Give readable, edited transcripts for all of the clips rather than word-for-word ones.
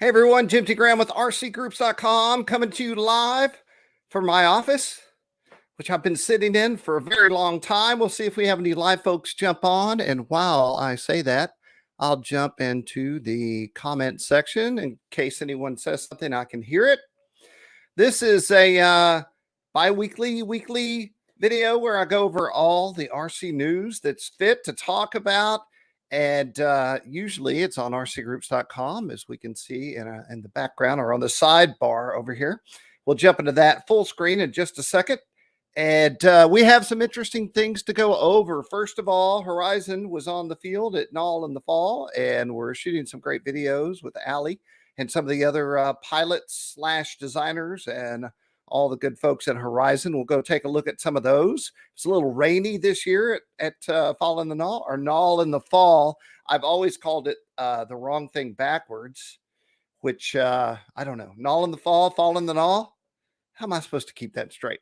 Hey everyone, Jim T. Graham with rcgroups.com coming to you live from my office, which I've been sitting in for a very long time. We'll see if we have any live folks jump on. And while I say that, I'll jump into the comment section in case anyone says something, I can hear it. This is a weekly video where I go over all the RC news that's fit to talk about. And usually it's on rcgroups.com, as we can see in the background or on the sidebar over here. We'll jump into that full screen in just a second. And we have some interesting things to go over. First of all, Horizon was on the field at Nall in the fall, and we're shooting some great videos with Allie and some of the other pilots / designers and all the good folks at Horizon. We'll go take a look at some of those. It's a little rainy this year at Fall in the Nall, or Nall in the Fall. I've always called it the wrong thing backwards, which I don't know. Nall in the Fall, Fall in the Nall. How am I supposed to keep that straight?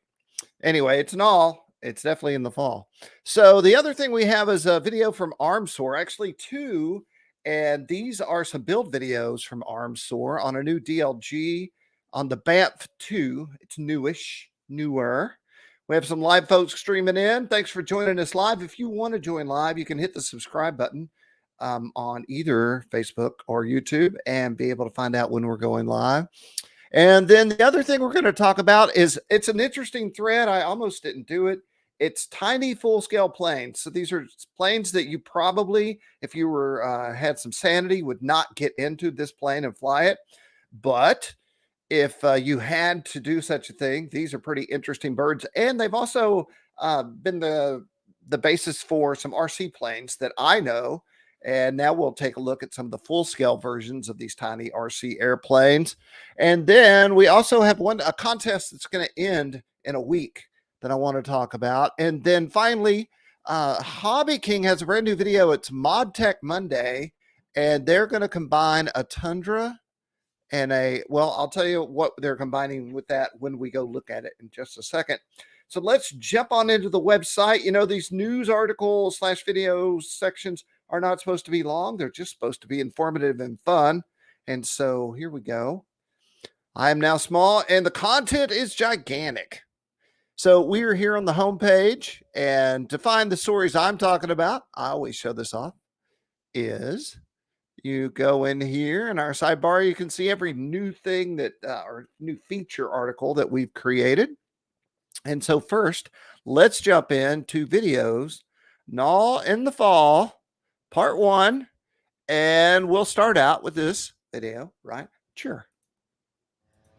Anyway, it's Nall. It's definitely in the fall. So the other thing we have is a video from ArmSoar, actually two, and these are some build videos from ArmSoar on a new DLG on the BAMF 2. It's newer. We have some live folks streaming in. Thanks for joining us live. If you want to join live, you can hit the subscribe button on either Facebook or YouTube and be able to find out when we're going live. And then the other thing we're going to talk about is it's an interesting thread. I almost didn't do it. It's tiny full-scale planes. So these are planes that you probably, if you were had some sanity, would not get into this plane and fly it. But if you had to do such a thing, these are pretty interesting birds. And they've also been the basis for some RC planes that I know. And now we'll take a look at some of the full-scale versions of these tiny RC airplanes. And then we also have a contest that's going to end in a week that I want to talk about. And then finally, Hobby King has a brand new video. It's Mod Tech Monday, and they're going to combine a Tundra and I'll tell you what they're combining with that when we go look at it in just a second. So let's jump on into the website. You know, these news articles / video sections are not supposed to be long. They're just supposed to be informative and fun. And so here we go. I am now small and the content is gigantic. So we are here on the homepage, and to find the stories I'm talking about, I always show this off, is you go in here in our sidebar. You can see every new thing that or new feature article that we've created. And so first, let's jump into videos, Nall in the Fall, part 1. And we'll start out with this video, right? Sure.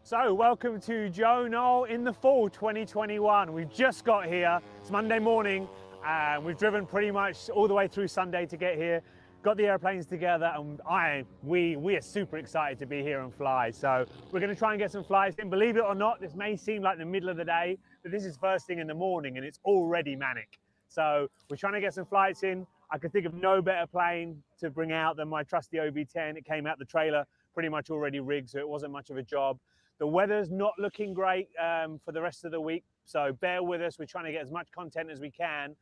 So welcome to Joe Nall in the Fall 2021. We've just got here. It's Monday morning, and we've driven pretty much all the way through Sunday to get here. Got the airplanes together, and we are super excited to be here and fly. So we're going to try and get some flights in. Believe it or not, this may seem like the middle of the day, but this is first thing in the morning, and it's already manic. So we're trying to get some flights in. I could think of no better plane to bring out than my trusty OV10. It came out the trailer pretty much already rigged, so it wasn't much of a job. The weather's not looking great for the rest of the week, so bear with us. We're trying to get as much content as we can.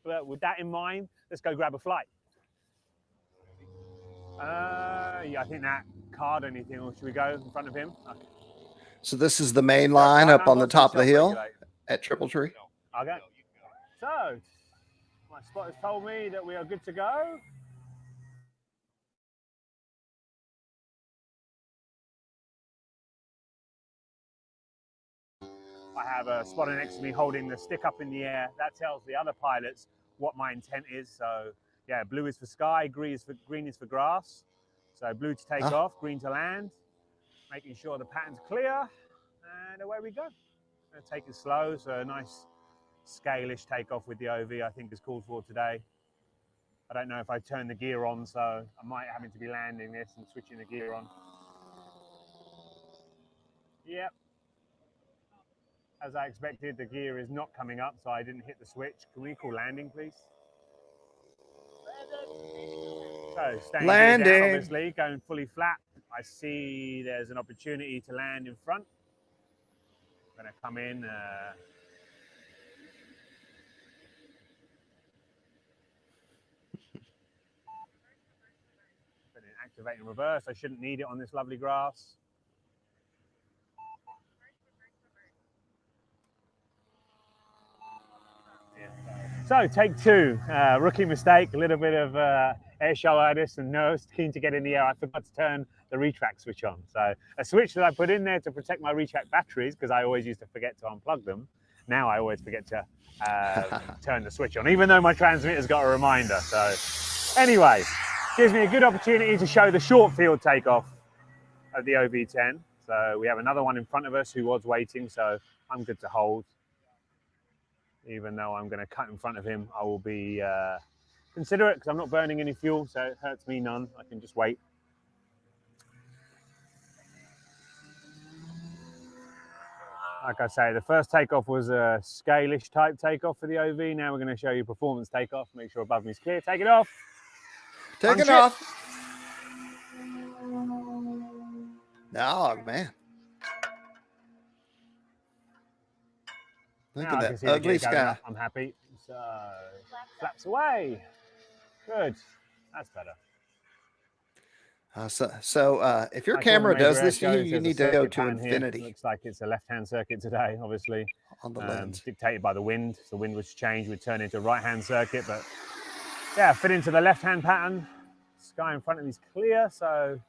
But with that in mind, let's go grab a flight. Yeah, I think that card anything, or should we go in front of him? Okay. So this is the main line up on the top of the hill at Triple Tree. Okay. So my spotters told me that we are good to go. I have a spotter next to me holding the stick up in the air. That tells the other pilots what my intent is. So yeah, blue is for sky, green is for grass. So blue to take off, green to land, making sure the pattern's clear, and away we go. Gonna take it slow, so a nice scale-ish takeoff with the OV I think is called for today. I don't know if I turn the gear on, so I might having to be landing this and switching the gear on. Yep. As I expected, the gear is not coming up, so I didn't hit the switch. Can we call landing, please? So staying landing. Gear down, obviously, going fully flat. I see there's an opportunity to land in front. I'm going to come in. Put in activate in reverse. I shouldn't need it on this lovely grass. So take two, rookie mistake, a little bit of air shallowness and nerves, keen to get in the air. I forgot to turn the retract switch on. So a switch that I put in there to protect my retract batteries, because I always used to forget to unplug them. Now I always forget to turn the switch on, even though my transmitter's got a reminder. So anyway, gives me a good opportunity to show the short field takeoff of the OV10. So we have another one in front of us who was waiting, so I'm good to hold. Even though I'm going to cut in front of him, I will be considerate because I'm not burning any fuel, so it hurts me none. I can just wait. Like I say, the first takeoff was a scale-ish type takeoff for the OV. Now we're going to show you performance takeoff. Make sure above me is clear. Take it off. Take it off. Oh, man. Look at that ugly sky. I'm happy. So, flaps away. Good. That's better. If your camera does this to you, you need to go to infinity. Looks like it's a left-hand circuit today, obviously. On the lens. Dictated by the wind. If the wind was to change, we'd turn into a right-hand circuit. But yeah, fit into the left-hand pattern. Sky in front of me is clear, so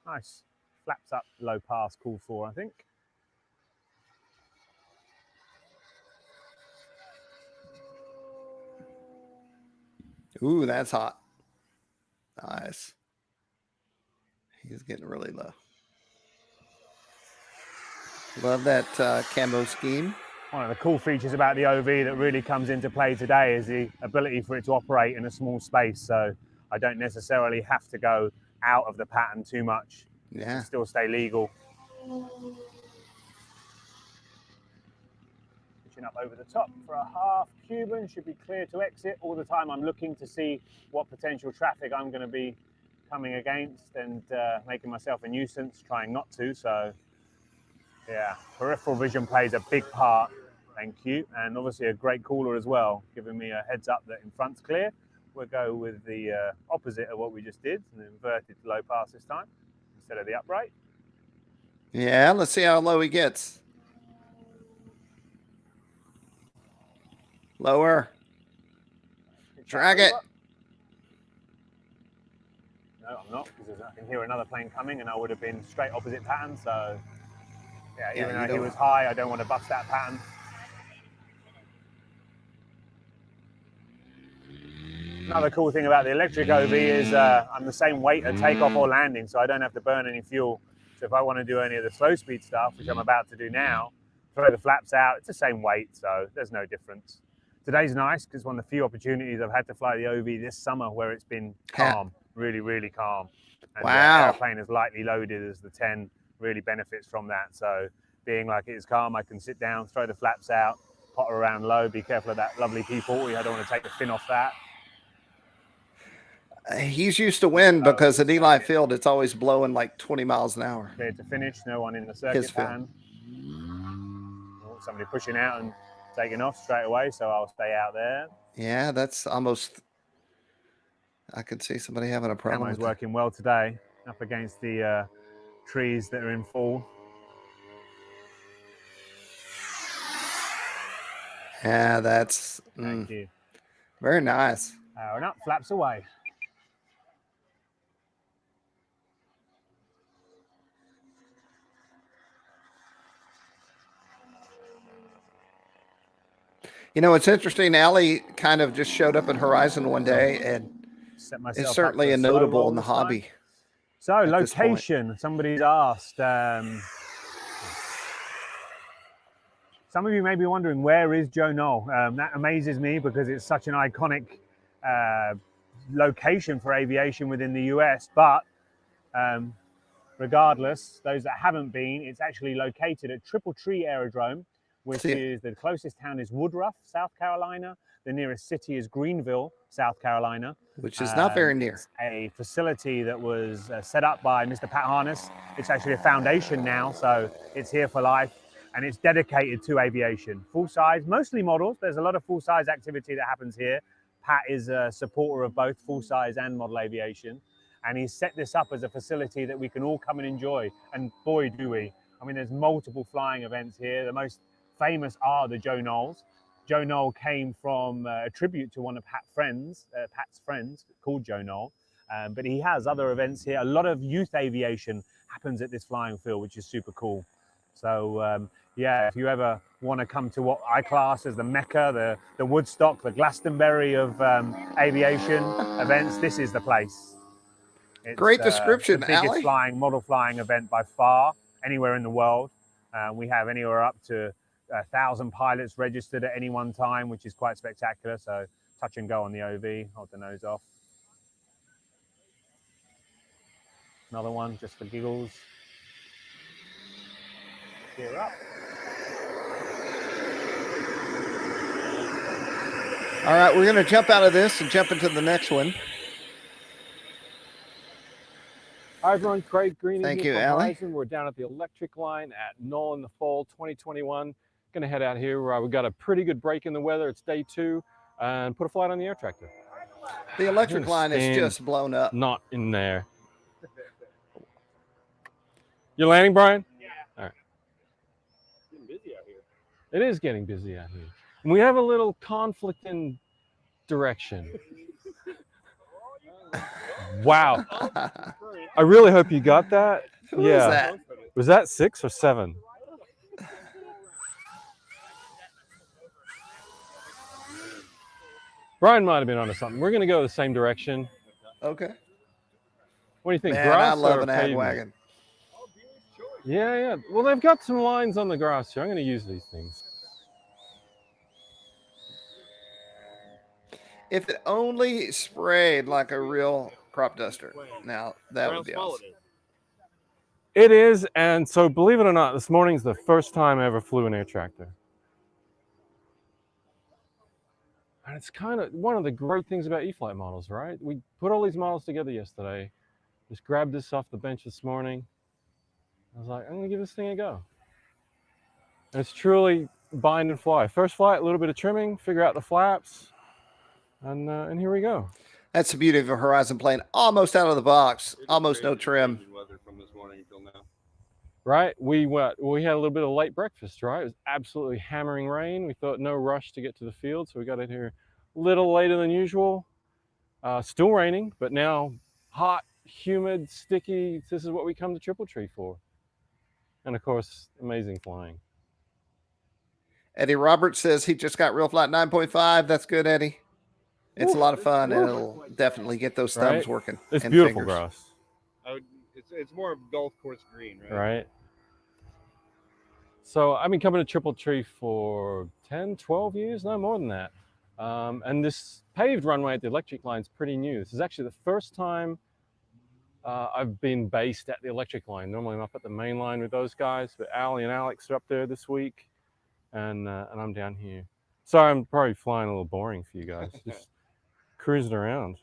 nice. Flaps up, low pass, cool 4, I think. Ooh, that's hot. Nice. He's getting really low. Love that camo scheme. One of the cool features about the OV that really comes into play today is the ability for it to operate in a small space. So I don't necessarily have to go out of the pattern too much. Yeah. Still stay legal. Up over the top for a half Cuban, should be clear to exit. All the time I'm looking to see what potential traffic I'm going to be coming against and making myself a nuisance, trying not to. So yeah, peripheral vision plays a big part. Thank you. And obviously a great cooler as well, giving me a heads up that in front's clear. We'll go with the opposite of what we just did, an inverted low pass this time instead of the upright. Yeah, let's see how low he gets. Lower. Drag it. No, I'm not, because I can hear another plane coming and I would have been straight opposite pattern. So yeah, even though he was high, I don't want to bust that pattern. Another cool thing about the electric OV is I'm the same weight at takeoff or landing, so I don't have to burn any fuel. So if I want to do any of the slow speed stuff, which I'm about to do now, throw the flaps out, it's the same weight, so there's no difference. Today's nice because one of the few opportunities I've had to fly the OV this summer where it's been calm, really, really calm. And wow. The airplane as lightly loaded as the 10 really benefits from that. So being like it is calm, I can sit down, throw the flaps out, potter around low, be careful of that lovely P40. I don't want to take the fin off that. He's used to wind because at Eli Field, it's always blowing like 20 miles an hour. Cleared to finish, no one in the circuit pattern. Oh, somebody pushing out and taking off straight away, so I'll stay out there. Yeah, that's almost, I could see somebody having a problem. Camo's working well today, up against the trees that are in fall. Yeah, that's Thank you. Very nice. Powering up, flaps away. You know, it's interesting. Allie kind of just showed up at Horizon one day, and it's certainly a notable in the hobby. So location, somebody's asked. Some of you may be wondering, where is Joe Nall? That amazes me because it's such an iconic location for aviation within the US. But regardless, those that haven't been, it's actually located at Triple Tree Aerodrome, which is the closest town is Woodruff, South Carolina. The nearest city is Greenville, South Carolina. Which is not very near. A facility that was set up by Mr. Pat Harness. It's actually a foundation now, so it's here for life. And it's dedicated to aviation. Full size, mostly models. There's a lot of full size activity that happens here. Pat is a supporter of both full size and model aviation. and he's set this up as a facility that we can all come and enjoy. And boy, do we. I mean, there's multiple flying events here. The most famous are the Joe Knolls. Joe Knoll came from a tribute to one of Pat's friends called Joe Knoll. But he has other events here. A lot of youth aviation happens at this flying field, which is super cool. So yeah, if you ever want to come to what I class as the Mecca, the Woodstock, the Glastonbury of aviation events, this is the place. It's Great description, the biggest Allie. model flying event by far anywhere in the world. We have anywhere up to 1,000 pilots registered at any one time, which is quite spectacular. So touch and go on the OV, hold the nose off. Another one just for giggles. Gear up. All right, we're going to jump out of this and jump into the next one. Hi everyone, Craig Green Thank here you, from Allie. Horizon. We're down at the electric line at Nall in the fall 2021. Going to head out here. We've got a pretty good break in the weather. It's day 2, and put a flight on the air tractor. The electric line is just blown up. Not in there. You're landing, Brian? Yeah. All right. Getting busy out here. It is getting busy out here. And we have a little conflict in direction. Wow. I really hope you got that. Who was that? Was that 6 or 7? Brian might have been onto something. We're going to go the same direction. Okay. What do you think? Man, grass I love or an ag pavement? wagon. Yeah. Well, they've got some lines on the grass here. I'm going to use these things. If it only sprayed like a real crop duster, now that would be awesome. It is, and so believe it or not, this morning's the first time I ever flew an air tractor. And it's kind of one of the great things about E-flite models, right? We put all these models together yesterday, just grabbed this off the bench this morning. I was like, I'm gonna give this thing a go. And it's truly bind and fly. First flight, a little bit of trimming, figure out the flaps, and here we go. That's the beauty of a Horizon plane. Almost out of the box, almost no trim. Weather from this morning until now. Right, we had a little bit of late breakfast, right? It was absolutely hammering rain. We thought no rush to get to the field, so we got in here a little later than usual. Still raining, but now hot, humid, sticky. This is what we come to Triple Tree for. And of course, amazing flying. Eddie Roberts says he just got real flight 9.5. That's good, Eddie. It's a lot of fun, and it'll definitely get those thumbs working. It's and beautiful fingers. grass. It's more of golf course green, right? Right. So I've been coming to Triple Tree for 10, 12 years, no more than that. And this paved runway at the electric line is pretty new. This is actually the first time I've been based at the electric line. Normally I'm up at the main line with those guys, but Allie and Alex are up there this week, and I'm down here. Sorry, I'm probably flying a little boring for you guys. Just cruising around.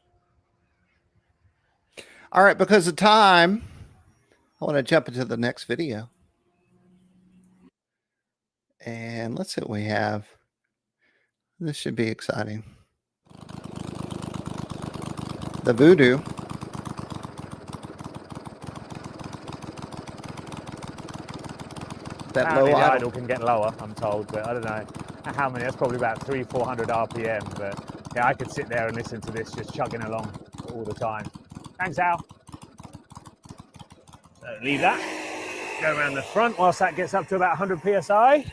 All right, because of time, I want to jump into the next video. And let's see what we have. This should be exciting. The Voodoo. That Apparently low the idle. idle can get lower, I'm told, but I don't know how many. That's probably about 300-400 RPM, but yeah, I could sit there and listen to this just chugging along all the time. Thanks, Al. So leave that. Go around the front whilst that gets up to about 100 PSI.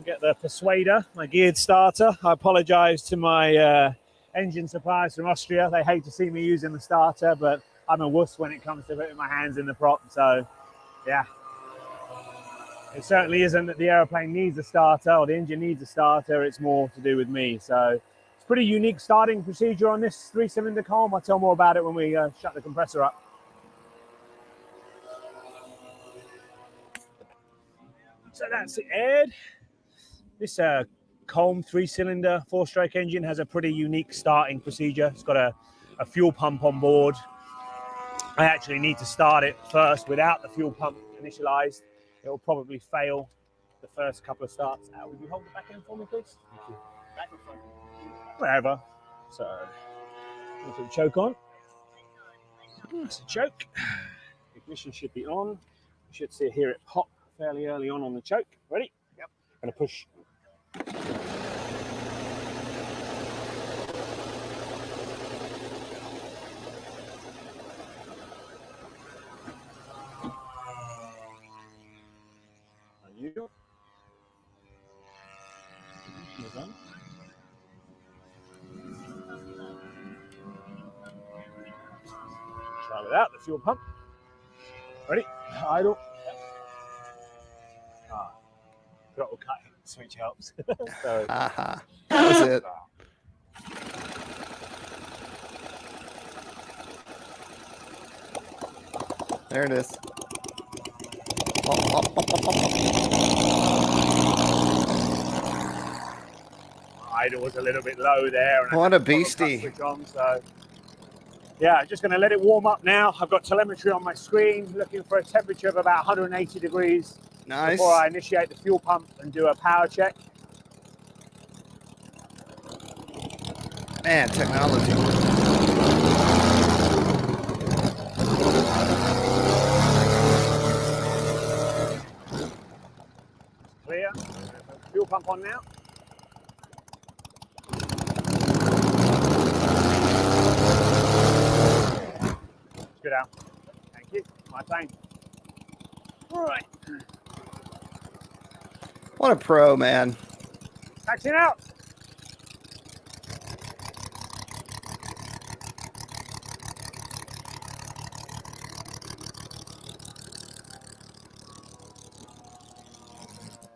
Get the Persuader, my geared starter. I apologize to my engine suppliers from Austria. They hate to see me using the starter, but I'm a wuss when it comes to putting my hands in the prop. So, yeah. It certainly isn't that the aeroplane needs a starter or the engine needs a starter. It's more to do with me. So, it's a pretty unique starting procedure on this 3-cylinder column. I'll tell more about it when we shut the compressor up. So that's it aired. This Colm 3-cylinder 4-stroke engine has a pretty unique starting procedure. It's got a fuel pump on board. I actually need to start it first without the fuel pump initialized. It will probably fail the first couple of starts. Would you hold the back end for me, please? Thank you. Back or front? Wherever. So, put the choke on. That's a choke. Ignition should be on. You should hear it pop fairly early on the choke. Ready? Yep. Gonna push. Unusual. Try without the fuel pump. Ready? Idle. Throttle cut switch helps. So, That was it. There it is. Idle was a little bit low there. And What a beastie. switch on, so yeah, just going to let it warm up now. I've got telemetry on my screen, looking for a temperature of about 180 degrees Nice. before I initiate the fuel pump and do a power check. Man, technology. Clear. Fuel pump on now. Good out. Thank you. My plane. All right. What a pro, man. Taxiing out.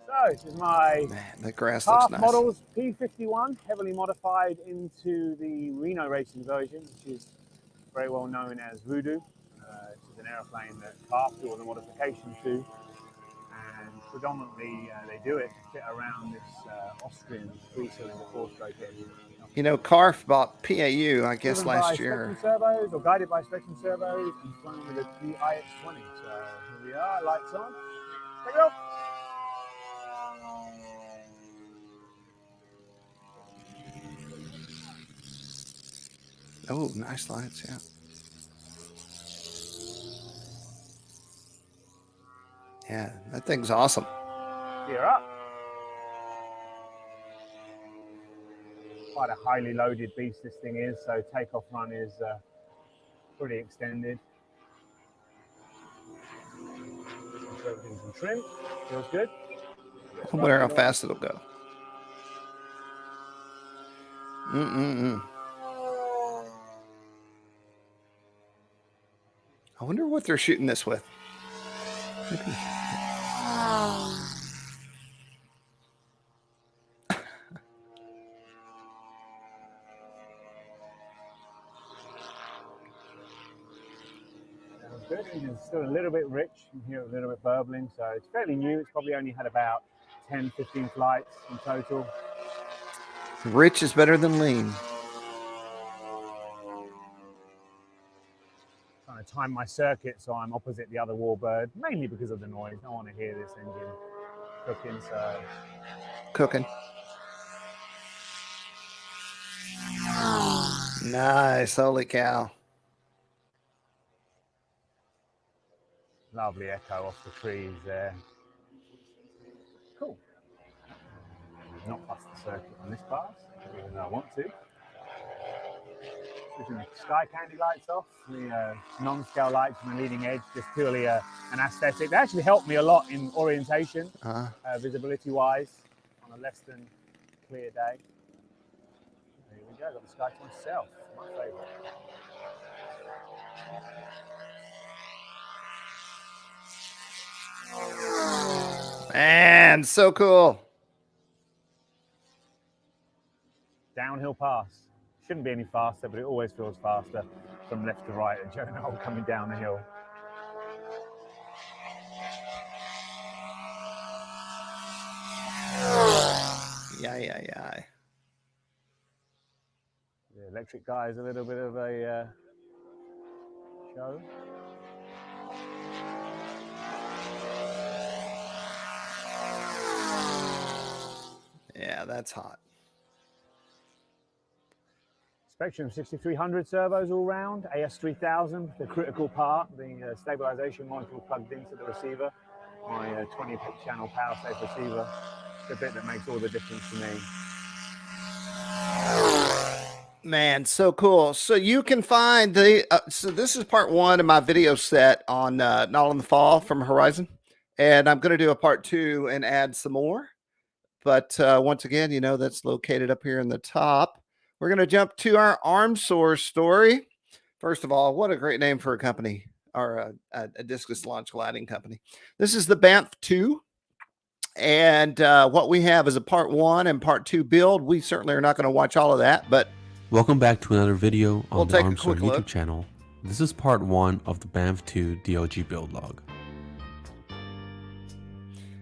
So this is my Man, the grass looks half nice. models P51, heavily modified into the Reno racing version, which is very well known as Voodoo. This is an aeroplane that CAF do all the modification to, and predominantly they do it to fit around this Austrian 3-cylinder 4-stroke engine. You know, Carf bought PAU, I guess, Driven last by year. Spectrum servos, or guided by Spectrum servos, and flown with a IX-20. So here we are, lights on. Take it off. Oh, nice lights, yeah. Yeah, that thing's awesome. Gear up. Quite a highly loaded beast this thing is, so takeoff run is pretty extended. Everything's in trim, feels good. I wonder how fast it'll go. I wonder what they're shooting this with. Sounds good. Engine's still a little bit rich. You can hear it a little bit burbling, so it's fairly new. It's probably only had about 10, 15 flights in total. Rich is better than lean. Trying to time my circuit so I'm opposite the other warbird, mainly because of the noise. I don't want to hear this engine cooking, so. Cooking. Nice, holy cow. Lovely echo off the trees there. Cool. Not bust the circuit on this pass, even though I want to. Switching the sky candy lights off, the non-scale lights on the leading edge, just purely an aesthetic. They actually helped me a lot in orientation, visibility-wise, on a less than clear day. There we go, got the sky to myself, my favourite. Man, so cool. Downhill pass. Shouldn't be any faster, but it always feels faster from left to right at Joe Nall coming down the hill. Yeah. The electric guy is a little bit of a show. Yeah, that's hot. Spectrum 6300 servos all round, AS3000, the critical part, the stabilization module plugged into the receiver, my 20 channel power safe receiver, the bit that makes all the difference to me. Man, so cool. So you can find the, so this is part 1 of my video set on Nall in the Fall from Horizon. And I'm going to do a part 2 and add some more. But once again, you know, that's located up here in the top. We're going to jump to our arm source story. First of all, what a great name for a company, or a discus launch gliding company. This is the BAMF 2. And what we have is a part 1 and part 2 build. We certainly are not going to watch all of that, but welcome back to another video on the Armstrong YouTube look. channel. This is part 1 of the BAMF 2 DLG build log.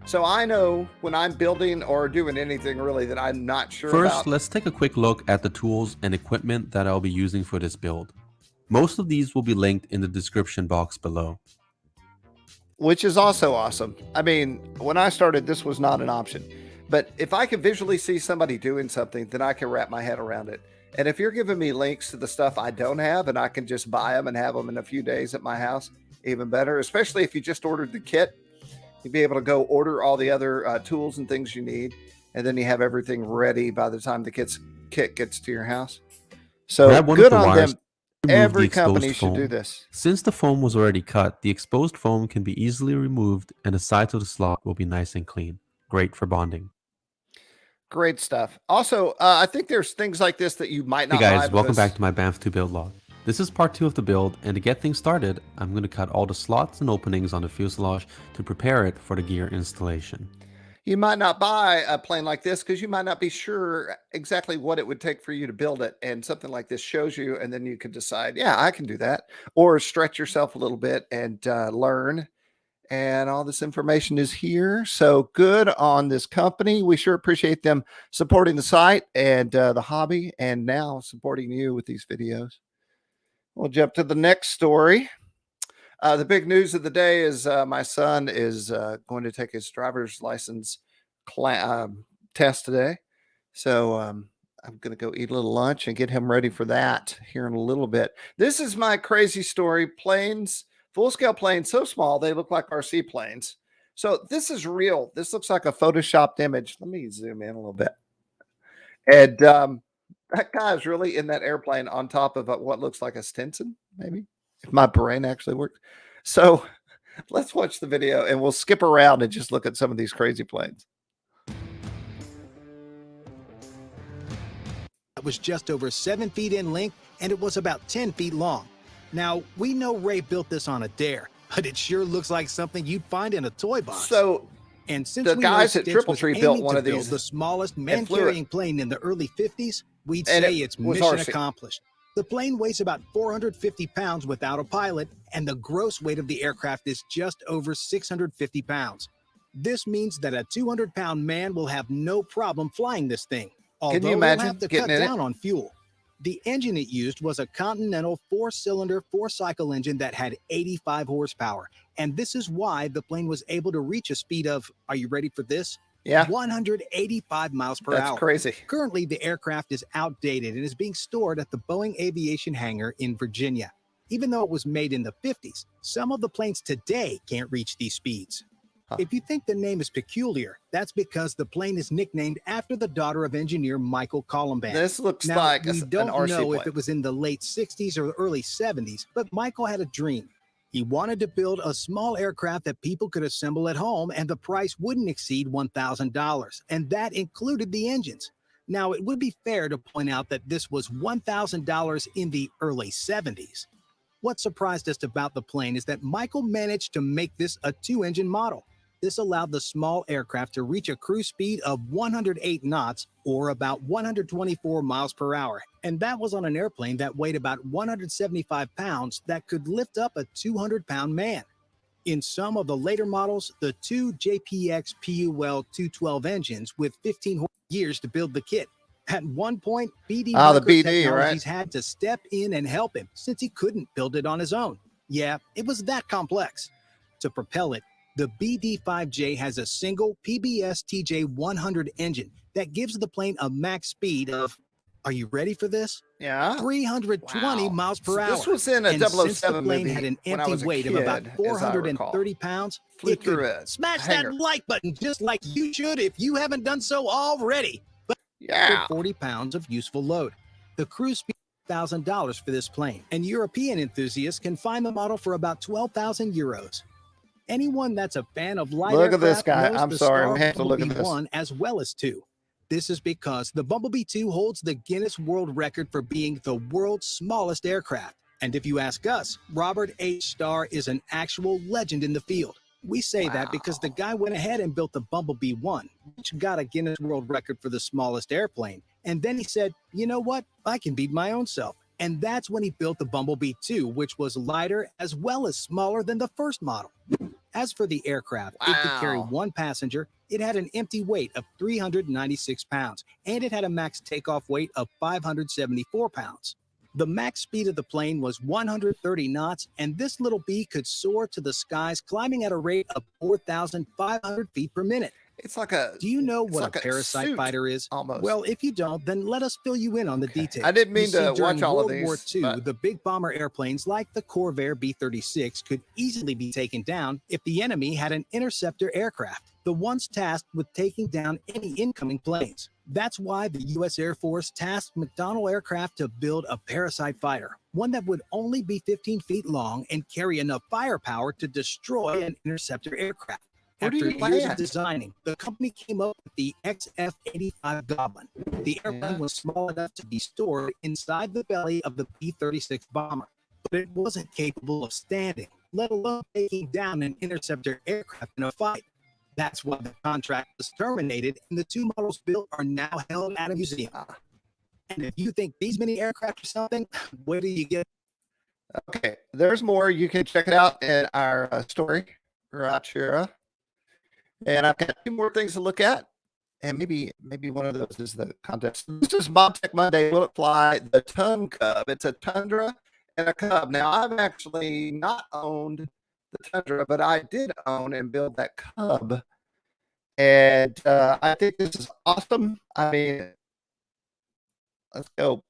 So I know when I'm building or doing anything really that I'm not sure First, about. let's take a quick look at the tools and equipment that I'll be using for this build. Most of these will be linked in the description box below. Which is also awesome. I mean, when I started, this was not an option. But if I can visually see somebody doing something, then I can wrap my head around it. And if you're giving me links to the stuff I don't have and I can just buy them and have them in a few days at my house, even better, especially if you just ordered the kit. You'd be able to go order all the other tools and things you need, and then you have everything ready by the time the kit gets to your house. So good on them. Every company should do this. Since the foam was already cut, the exposed foam can be easily removed and the sides of the slot will be nice and clean. Great for bonding. Great stuff. Also, I think there's things like this that you might not Hey guys, welcome back to my BAMF 2 build log. This is part 2 of the build, and to get things started, I'm going to cut all the slots and openings on the fuselage to prepare it for the gear installation. You might not buy a plane like this because you might not be sure exactly what it would take for you to build it. And something like this shows you, and then you can decide, yeah, I can do that. Or stretch yourself a little bit and learn. And all this information is here. So good on this company. We sure appreciate them supporting the site and the hobby, and now supporting you with these videos. We'll jump to the next story. The big news of the day is my son is going to take his driver's license test today. So I'm going to go eat a little lunch and get him ready for that here in a little bit. This is my crazy story. Planes, full-scale planes, so small they look like RC planes. So this is real. This looks like a photoshopped image. Let me zoom in a little bit. And that guy is really in that airplane on top of what looks like a Stinson, maybe, if my brain actually works. So let's watch the video and we'll skip around and just look at some of these crazy planes. It was just over 7 feet in length and it was about 10 feet long. Now, we know Ray built this on a dare, but it sure looks like something you'd find in a toy box. So and since the we guys know at Stitz Triple was Tree built aiming one to of build these the smallest man-carrying plane in the early 50s, we'd And say it it's was mission RC. accomplished. The plane weighs about 450 pounds without a pilot, and the gross weight of the aircraft is just over 650 pounds. This means that a 200-pound man will have no problem flying this thing, although he'll imagine have to getting cut in it? down on fuel. The engine it used was a Continental 4-cylinder, 4-cycle engine that had 85 horsepower. And this is why the plane was able to reach a speed of, are you ready for this? Yeah, 185 miles per that's hour. crazy. Currently, the aircraft is outdated and is being stored at the Boeing Aviation Hangar in Virginia. Even though it was made in the 50s, some of the planes today can't reach these speeds. If you think the name is peculiar, that's because the plane is nicknamed after the daughter of engineer Michael Columbine. This looks Now, like we an don't RC know plane. if it was in the late 60s or the early 70s, but Michael had a dream. He wanted to build a small aircraft that people could assemble at home and the price wouldn't exceed $1,000, and that included the engines. Now, it would be fair to point out that this was $1,000 in the early 70s. What surprised us about the plane is that Michael managed to make this a 2-engine model. This allowed the small aircraft to reach a cruise speed of 108 knots, or about 124 miles per hour. And that was on an airplane that weighed about 175 pounds that could lift up a 200-pound man. In some of the later models, the 2 JPX PUL 212 engines with 15 gears to build the kit. At one point, BD the BD, Technologies right? had to step in and help him since he couldn't build it on his own. Yeah, it was that complex. To propel it, the BD-5J has a single PBS TJ-100 engine that gives the plane a max speed of Are you ready for this? Yeah. 320 Wow. miles per So hour. this was in a And since the 007 plane movie had an when I empty was a weight of about kid, as I recall. 430 pounds, Flew it through could a smash hangar. that like button just like you should if you haven't done so already. But Yeah. 40 pounds of useful load. The cruise speed $1,000 for this plane, and European enthusiasts can find the model for about 12,000 euros. Anyone that's a fan of light Look at this aircraft guy. knows I'm the sorry. Star We have to look at Bumblebee this. 1 as well as 2. This is because the Bumblebee 2 holds the Guinness World Record for being the world's smallest aircraft. And if you ask us, Robert H. Starr is an actual legend in the field. We say that because the guy went ahead and built the Bumblebee 1, which got a Guinness World Record for the smallest airplane. And then he said, you know what? I can beat my own self. And that's when he built the Bumblebee 2, which was lighter as well as smaller than the first model. As for the aircraft, it could carry Wow. 1 passenger, it had an empty weight of 396 pounds, and it had a max takeoff weight of 574 pounds. The max speed of the plane was 130 knots, and this little bee could soar to the skies, climbing at a rate of 4,500 feet per minute. It's like a. Do you know It's what like a a parasite suit, fighter is? almost. Well, if you don't, then let us fill you in on the details. I didn't mean You see, to during watch all of World War these, II, but- the big bomber airplanes like the Corvair B-36 could easily be taken down if the enemy had an interceptor aircraft, the ones tasked with taking down any incoming planes. That's why the U.S. Air Force tasked McDonnell Aircraft to build a parasite fighter, one that would only be 15 feet long and carry enough firepower to destroy an interceptor aircraft. Where do After you years of land? designing, the company came up with the XF-85 Goblin. The airplane Yeah. was small enough to be stored inside the belly of the B-36 bomber, but it wasn't capable of standing, let alone taking down an interceptor aircraft in a fight. That's why the contract was terminated, and the 2 models built are now held at a museum. Ah. And if you think these mini aircraft are something, where do you get? Okay, there's more. You can check it out in our story right here. And I've got 2 more things to look at. And maybe one of those is the contest. This is Mob Tech Monday. Will it fly? The Ton Cub. It's a Tundra and a Cub. Now, I've actually not owned the Tundra, but I did own and build that Cub. And I think this is awesome. I mean, let's go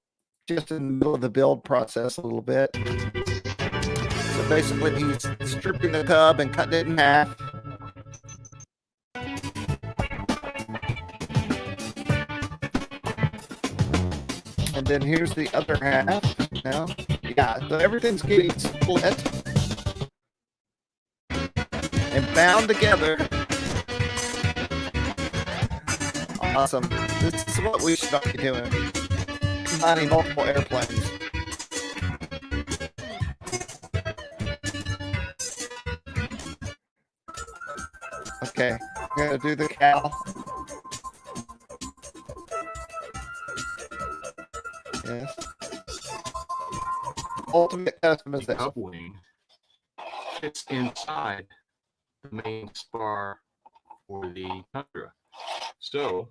just in the middle of the build process a little bit. So basically, he's stripping the Cub and cutting it in half. And then here's the other half. Now, yeah, so everything's getting split and bound together. Awesome. This is what we should be doing. Combining multiple airplanes. Okay, we're gonna do the cow. Yes. Ultimate The customization. Cub wing fits inside the main spar for the Tundra. So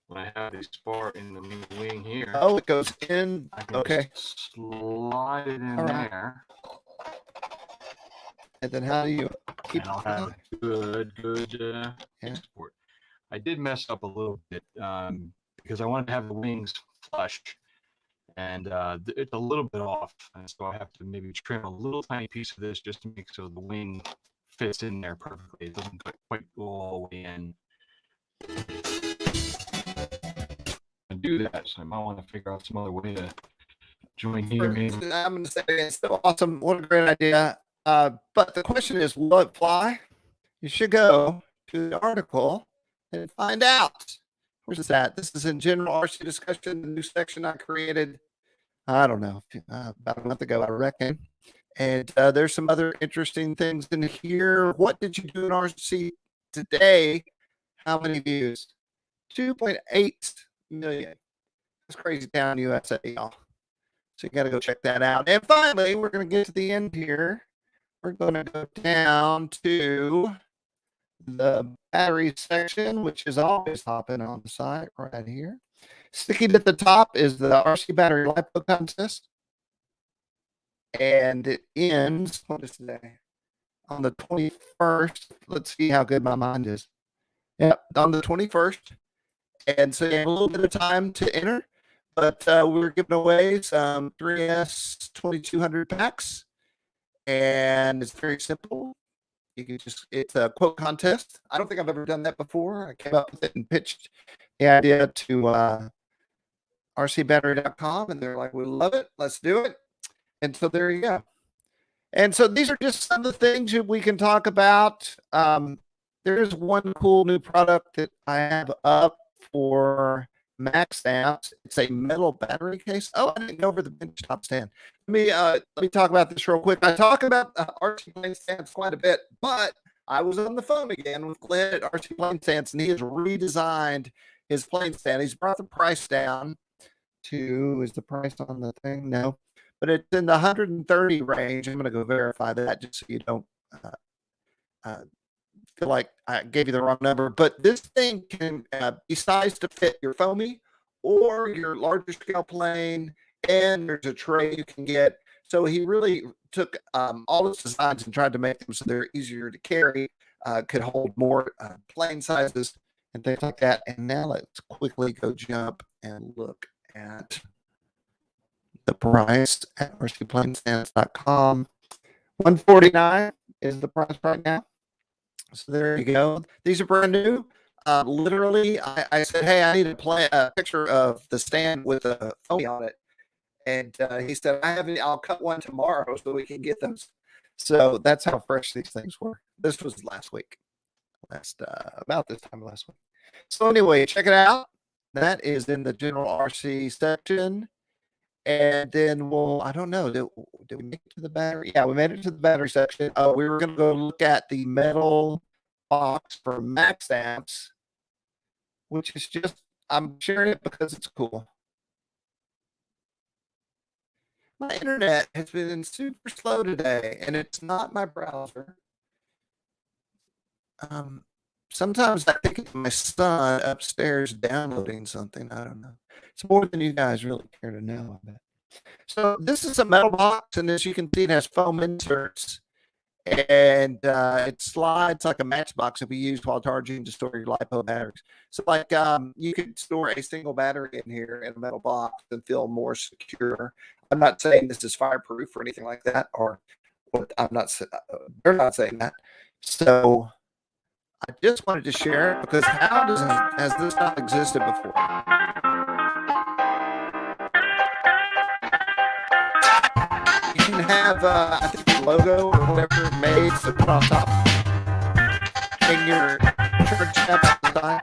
when I have the spar in the main wing here, Oh, it goes in. I can Okay. just slide it in All right. there, And then how do you keep and I'll have a good Yeah. export. I did mess up a little bit because I wanted to have the wings flush, and it's a little bit off, and so I have to maybe trim a little tiny piece of this just to make so the wing fits in there perfectly. It doesn't quite go all the way in. And do that, so I might want to figure out some other way to join here. Maybe. I'm going to say it's still awesome. What a great idea. But the question is, will it fly? You should go to the article and find out. Where's this at? This is in general RC discussion, the new section I created, I don't know, about a month ago, I reckon. And there's some other interesting things in here. What did you do in RC today? How many views? 2.8 million. That's crazy town, USA, y'all. So you got to go check that out. And finally, we're going to get to the end here. We're going to go down to the battery section, which is always hopping on the side right here. Sticking at the top is the RC battery Lipo contest. And it ends, what is today? On the 21st. Let's see how good my mind is. Yep, on the 21st. And so you have a little bit of time to enter. But we're giving away some 3S 2200 packs, and it's very simple. You can it's a quote contest. I don't think I've ever done that before. I came up with it and pitched the idea to rcbattery.com, and they're like, we love it. Let's do it. And so there you go. And so these are just some of the things that we can talk about. There's one cool new product that I have up for Max Amps. It's a metal battery case. Oh, I didn't go over the bench top stand. Let me talk about this real quick. I talk about RC Plane Stands quite a bit, but I was on the phone again with Glenn at RC Plane Stands, and he has redesigned his plane stand. He's brought the price down to, is the price on the thing? No, but it's in the 130 range. I'm going to go verify that just so you don't feel like I gave you the wrong number. But this thing can be sized to fit your foamy or your larger scale plane, and there's a tray you can get. So he really took all his designs and tried to make them so they're easier to carry, could hold more plane sizes and things like that. And now let's quickly go jump and look at the price at rcplanestands.com. $149 is the price right now. So there you go. These are brand new. Literally, I said, hey, I need a picture of the stand with a foamy on it. And he said, I'll cut one tomorrow so we can get those. So that's how fresh these things were. This was last week. About this time last week. So anyway, check it out. That is in the general RC section. And then I don't know, did we make it to the battery? Yeah, we made it to the battery section. We were going to go look at the metal box for Max Amps, which is just, I'm sharing it because it's cool. My internet has been super slow today, and it's not my browser. Sometimes I think it's my son upstairs downloading something. I don't know. It's more than you guys really care to know, I bet. So this is a metal box, and as you can see, it has foam inserts, and it slides like a matchbox that we use while charging to store your Lipo batteries. So like you could store a single battery in here in a metal box and feel more secure. I'm not saying this is fireproof or anything like that, or what. They're not saying that. So I just wanted to share it because has this not existed before? You can have, I think, the logo or whatever made to put on top in your church outside.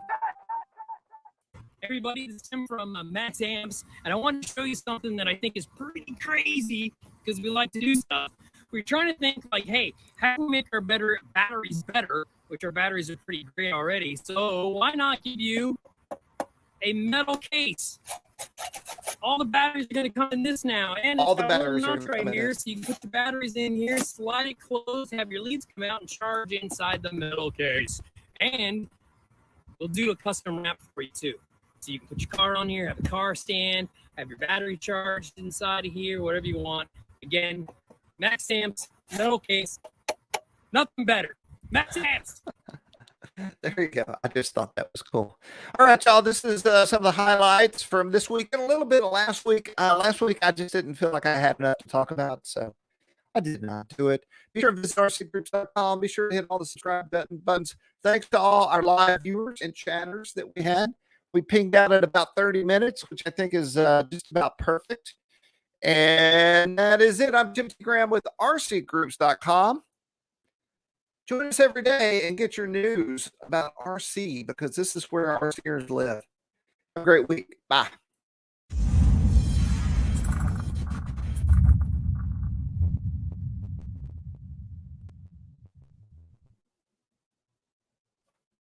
Everybody, this is Tim from Max Amps, and I wanted to show you something that I think is pretty crazy because we like to do stuff. We're trying to think like, hey, how can we make our batteries better, which our batteries are pretty great already. So why not give you a metal case? All the batteries are going to come in this now, and all it's the got batteries a are notch right here, so you can put the batteries in here, slide it closed, have your leads come out and charge inside the metal case. And we'll do a custom wrap for you too. So you can put your car on here, have a car stand, have your battery charged inside of here, whatever you want. Again, Max Amps, metal case, nothing better. Max Amps. There you go. I just thought that was cool. All right, y'all. This is some of the highlights from this week and a little bit of last week. Last week, I just didn't feel like I had enough to talk about, so I did not do it. Be sure to visit rcgroups.com. Be sure to hit all the subscribe buttons. Thanks to all our live viewers and chatters that we had. We pinged out at about 30 minutes, which I think is just about perfect. And that is it. I'm Jim T. Graham with rcgroups.com. Join us every day and get your news about RC because this is where RCers live. Have a great week. Bye.